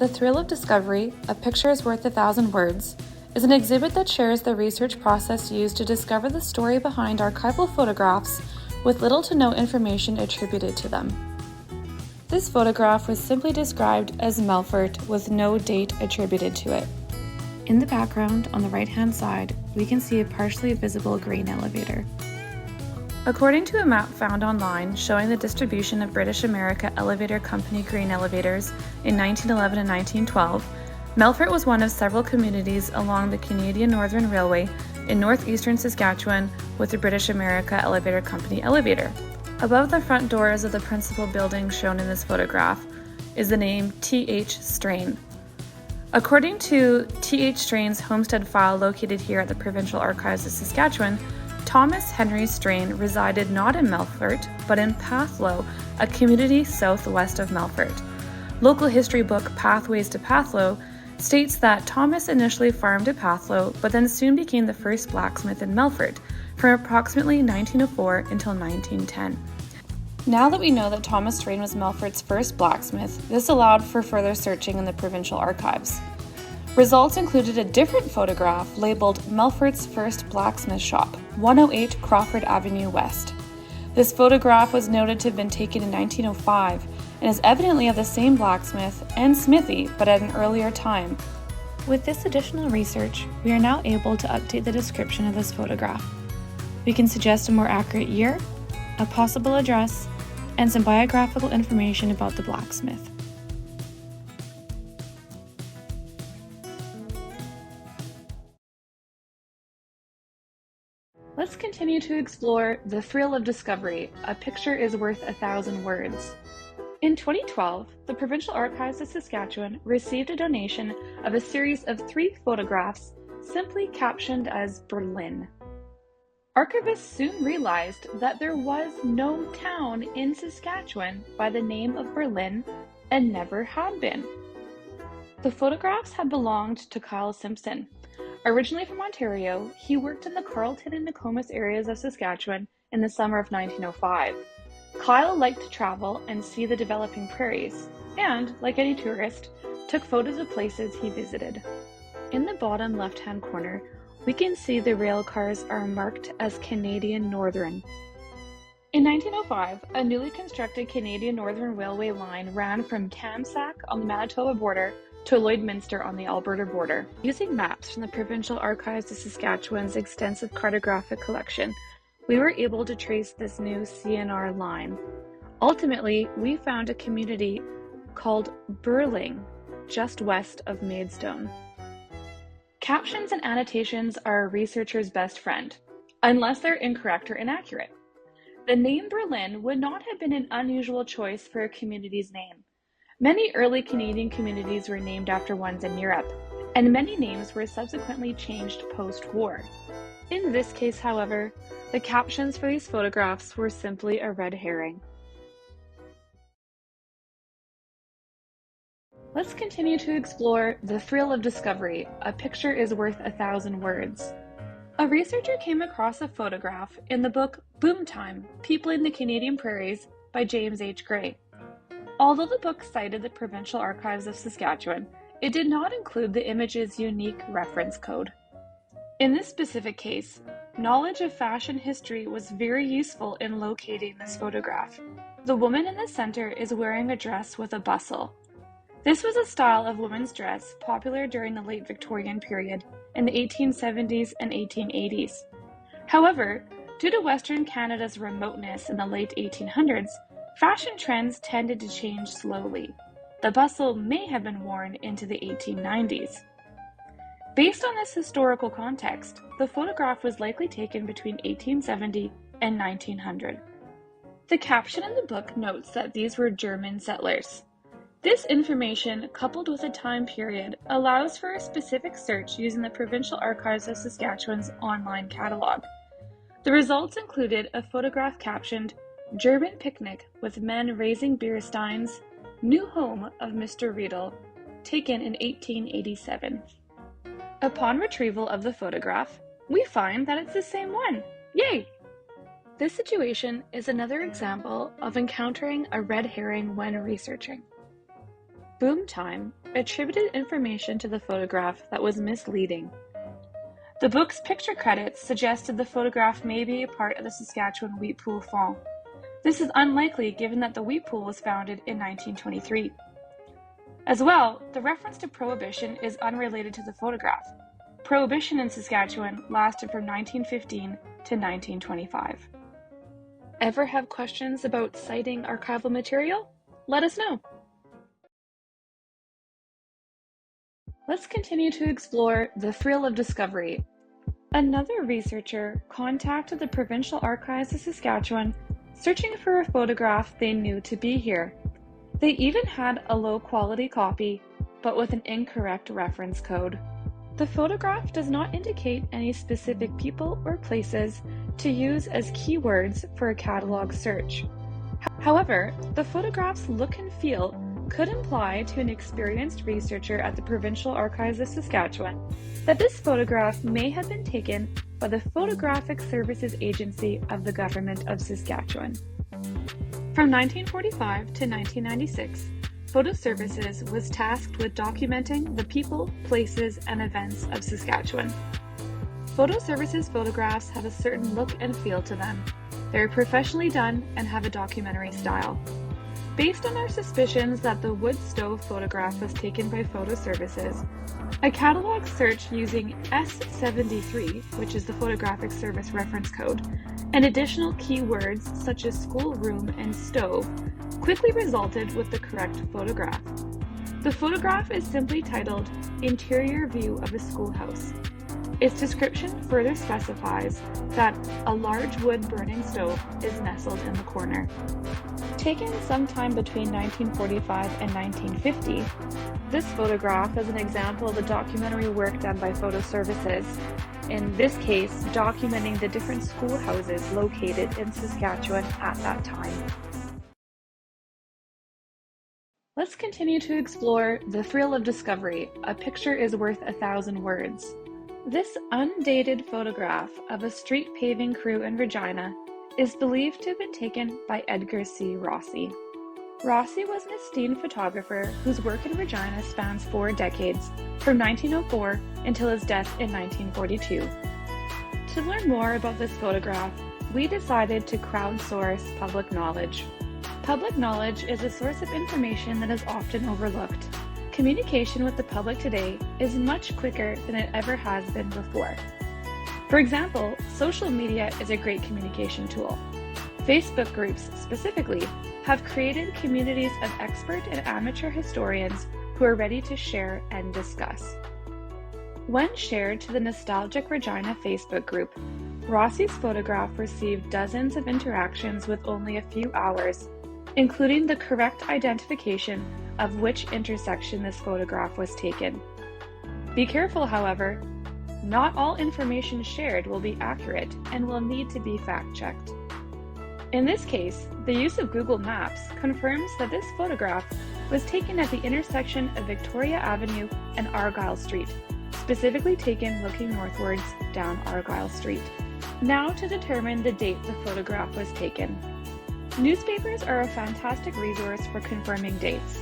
The Thrill of Discovery, A Picture is Worth 1,000 Words, is an exhibit that shares the research process used to discover the story behind archival photographs with little to no information attributed to them. This photograph was simply described as Melfort with no date attributed to it. In the background, on the right-hand side, we can see a partially visible grain elevator. According to a map found online showing the distribution of British America Elevator Company grain elevators in 1911 and 1912, Melfort was one of several communities along the Canadian Northern Railway in northeastern Saskatchewan with the British America Elevator Company elevator. Above the front doors of the principal building shown in this photograph is the name T.H. Strain. According to T.H. Strain's homestead file located here at the Provincial Archives of Saskatchewan, Thomas Henry Strain resided not in Melfort, but in Pathlow, a community southwest of Melfort. Local history book Pathways to Pathlow states that Thomas initially farmed at Pathlow, but then soon became the first blacksmith in Melfort, from approximately 1904 until 1910. Now that we know that Thomas Strain was Melfort's first blacksmith, this allowed for further searching in the Provincial Archives. Results included a different photograph labeled Melfort's First Blacksmith Shop, 108 Crawford Avenue West. This photograph was noted to have been taken in 1905 and is evidently of the same blacksmith and smithy, but at an earlier time. With this additional research, we are now able to update the description of this photograph. We can suggest a more accurate year, a possible address, and some biographical information about the blacksmith. Let's continue to explore the thrill of discovery. A picture is worth 1,000 words. In 2012, the Provincial Archives of Saskatchewan received a donation of a series of 3 photographs simply captioned as Berlin. Archivists soon realized that there was no town in Saskatchewan by the name of Berlin and never had been. The photographs had belonged to Kyle Simpson. Originally from Ontario, he worked in the Carleton and Nokomis areas of Saskatchewan in the summer of 1905. Kyle liked to travel and see the developing prairies, and, like any tourist, took photos of places he visited. In the bottom left-hand corner, we can see the rail cars are marked as Canadian Northern. In 1905, a newly constructed Canadian Northern Railway line ran from Tamsack on the Manitoba border to Lloydminster on the Alberta border. Using maps from the Provincial Archives of Saskatchewan's extensive cartographic collection, we were able to trace this new CNR line. Ultimately, we found a community called Burling, just west of Maidstone. Captions and annotations are a researcher's best friend, unless they're incorrect or inaccurate. The name Berlin would not have been an unusual choice for a community's name. Many early Canadian communities were named after ones in Europe, and many names were subsequently changed post-war. In this case, however, the captions for these photographs were simply a red herring. Let's continue to explore the thrill of discovery. A picture is worth 1,000 words. A researcher came across a photograph in the book Boom Time: Peopling the Canadian Prairies by James H. Gray. Although the book cited the Provincial Archives of Saskatchewan, it did not include the image's unique reference code. In this specific case, knowledge of fashion history was very useful in locating this photograph. The woman in the center is wearing a dress with a bustle. This was a style of women's dress popular during the late Victorian period in the 1870s and 1880s. However, due to Western Canada's remoteness in the late 1800s, fashion trends tended to change slowly. The bustle may have been worn into the 1890s. Based on this historical context, the photograph was likely taken between 1870 and 1900. The caption in the book notes that these were German settlers. This information, coupled with a time period, allows for a specific search using the Provincial Archives of Saskatchewan's online catalog. The results included a photograph captioned German Picnic with Men Raising Beer Steins, New Home of Mr. Riedel, taken in 1887. Upon retrieval of the photograph, we find that it's the same one. Yay! This situation is another example of encountering a red herring when researching. Boom Time attributed information to the photograph that was misleading. The book's picture credits suggested the photograph may be a part of the Saskatchewan wheat pool fall. This is unlikely given that the wheat pool was founded in 1923. As well, the reference to prohibition is unrelated to the photograph. Prohibition in Saskatchewan lasted from 1915 to 1925. Ever have questions about citing archival material? Let us know. Let's continue to explore the thrill of discovery. Another researcher contacted the Provincial Archives of Saskatchewan searching for a photograph they knew to be here. They even had a low-quality copy, but with an incorrect reference code. The photograph does not indicate any specific people or places to use as keywords for a catalog search. However, the photograph's look and feel could imply to an experienced researcher at the Provincial Archives of Saskatchewan that this photograph may have been taken by the Photographic Services Agency of the Government of Saskatchewan. From 1945 to 1996, Photo Services was tasked with documenting the people, places, and events of Saskatchewan. Photo Services photographs have a certain look and feel to them. They're professionally done and have a documentary style. Based on our suspicions that the wood stove photograph was taken by Photo Services, a catalog search using S73, which is the Photographic Service reference code, and additional keywords such as schoolroom and stove quickly resulted with the correct photograph. The photograph is simply titled Interior View of a Schoolhouse. Its description further specifies that a large wood burning stove is nestled in the corner. Taken sometime between 1945 and 1950, this photograph is an example of the documentary work done by Photo Services, in this case documenting the different schoolhouses located in Saskatchewan at that time. Let's continue to explore the thrill of discovery. A picture is worth 1,000 words. This undated photograph of a street paving crew in Regina is believed to have been taken by Edgar C. Rossi. Rossi was an esteemed photographer whose work in Regina spans 4 decades, from 1904 until his death in 1942. To learn more about this photograph, we decided to crowdsource public knowledge. Public knowledge is a source of information that is often overlooked. Communication with the public today is much quicker than it ever has been before. For example, social media is a great communication tool. Facebook groups, specifically, have created communities of expert and amateur historians who are ready to share and discuss. When shared to the Nostalgic Regina Facebook group, Rossi's photograph received dozens of interactions with only a few hours, including the correct identification of which intersection this photograph was taken. Be careful, however, not all information shared will be accurate and will need to be fact-checked. In this case, the use of Google Maps confirms that this photograph was taken at the intersection of Victoria Avenue and Argyle Street, specifically taken looking northwards down Argyle Street. Now to determine the date the photograph was taken. Newspapers are a fantastic resource for confirming dates.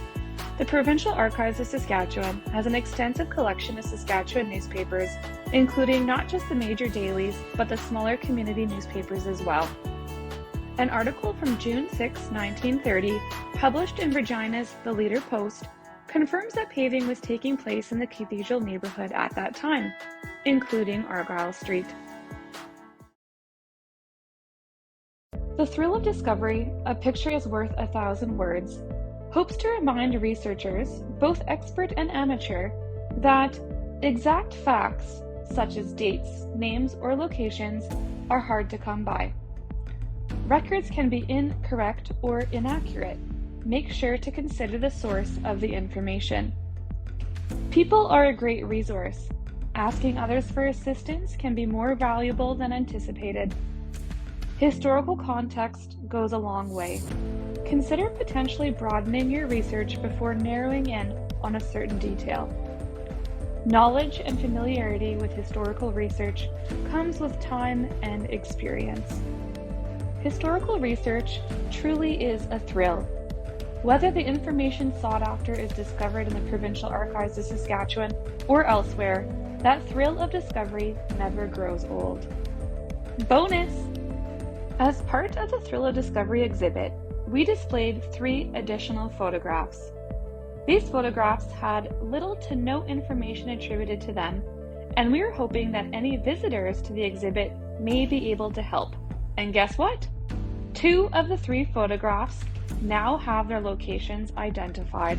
The Provincial Archives of Saskatchewan has an extensive collection of Saskatchewan newspapers, including not just the major dailies, but the smaller community newspapers as well. An article from June 6, 1930, published in Regina's The Leader Post, confirms that paving was taking place in the Cathedral neighborhood at that time, including Argyle Street. The thrill of discovery, a picture is worth 1,000 words, hopes to remind researchers, both expert and amateur, that exact facts, such as dates, names, or locations, are hard to come by. Records can be incorrect or inaccurate. Make sure to consider the source of the information. People are a great resource. Asking others for assistance can be more valuable than anticipated. Historical context goes a long way. Consider potentially broadening your research before narrowing in on a certain detail. Knowledge and familiarity with historical research comes with time and experience. Historical research truly is a thrill. Whether the information sought after is discovered in the Provincial Archives of Saskatchewan or elsewhere, that thrill of discovery never grows old. Bonus! As part of the Thrill of Discovery exhibit, we displayed 3 additional photographs. These photographs had little to no information attributed to them, and we were hoping that any visitors to the exhibit may be able to help. And guess what? 2 of the 3 photographs now have their locations identified